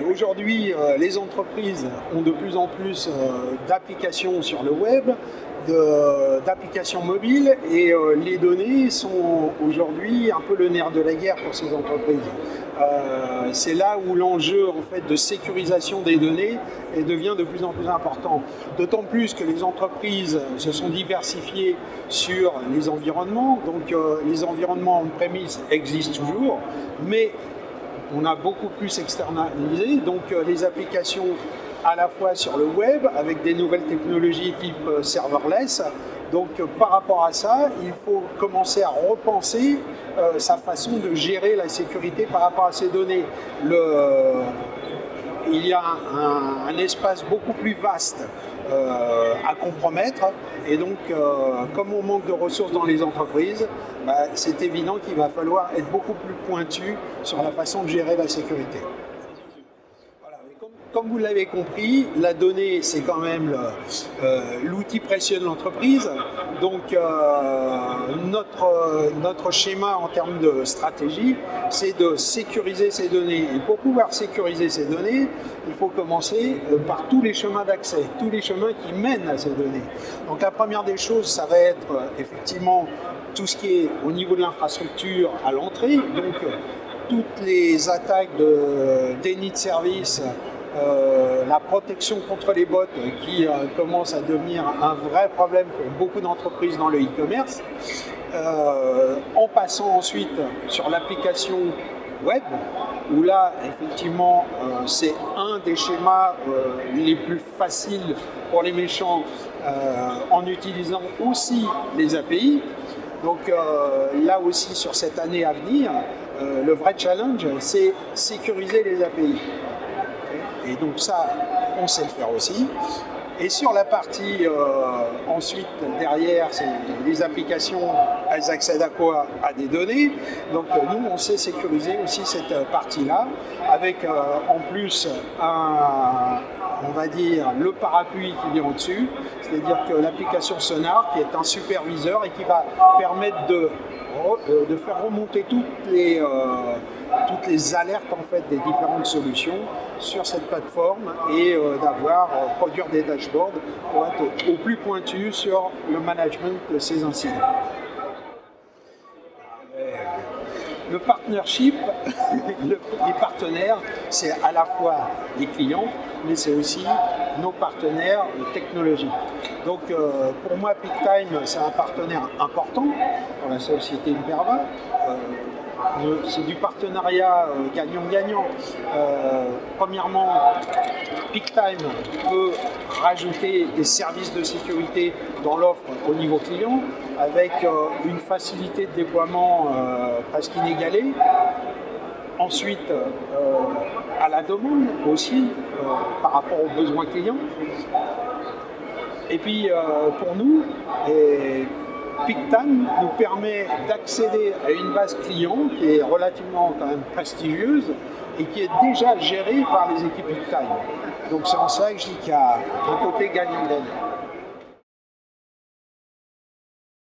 Aujourd'hui, les entreprises ont de plus en plus d'applications sur le web, d'applications mobiles, et les données sont aujourd'hui un peu le nerf de la guerre pour ces entreprises. C'est là où l'enjeu en fait, de sécurisation des données devient de plus en plus important. D'autant plus que les entreprises se sont diversifiées sur les environnements. Donc les environnements on-premise existent toujours, mais on a beaucoup plus externalisé, donc les applications à la fois sur le web avec des nouvelles technologies type serverless. Donc par rapport à ça, il faut commencer à repenser sa façon de gérer la sécurité par rapport à ces données. Il y a un espace beaucoup plus vaste à compromettre, et donc comme on manque de ressources dans les entreprises, c'est évident qu'il va falloir être beaucoup plus pointu sur la façon de gérer la sécurité. Voilà. Comme vous l'avez compris, la donnée c'est quand même l'outil précieux de l'entreprise. Donc notre schéma en termes de stratégie, c'est de sécuriser ces données. Et pour pouvoir sécuriser ces données, il faut commencer par tous les chemins d'accès, tous les chemins qui mènent à ces données. Donc la première des choses, ça va être effectivement tout ce qui est au niveau de l'infrastructure à l'entrée. Donc toutes les attaques de déni de service, la protection contre les bots qui commence à devenir un vrai problème pour beaucoup d'entreprises dans le e-commerce, en passant ensuite sur l'application web, où là effectivement c'est un des schémas les plus faciles pour les méchants en utilisant aussi les API. Donc là aussi sur cette année à venir, le vrai challenge c'est sécuriser les API. Et donc ça, on sait le faire aussi. Et sur la partie ensuite, derrière, c'est les applications, elles accèdent à quoi? À des données. Donc nous, on sait sécuriser aussi cette partie-là, avec en plus on va dire, le parapluie qui vient au-dessus, c'est-à-dire que l'application Sonar, qui est un superviseur et qui va permettre de faire remonter toutes les alertes en fait, des différentes solutions sur cette plateforme, et produire des dashboards pour être au plus pointu sur le management de ces incidents. Le partnership, les partenaires, c'est à la fois les clients, mais c'est aussi nos partenaires technologiques. Donc pour moi, PeakTime, c'est un partenaire important pour la société Imperva. C'est du partenariat gagnant-gagnant. Premièrement, PeakTime peut rajouter des services de sécurité dans l'offre au niveau client, avec une facilité de déploiement presque inégalée. Ensuite, à la demande aussi, par rapport aux besoins clients. Et puis, pour nous, PeakTime nous permet d'accéder à une base client qui est relativement quand même prestigieuse et qui est déjà gérée par les équipes PeakTime. Donc c'est en ça que je dis qu'il y a un côté gagnant-gagnant.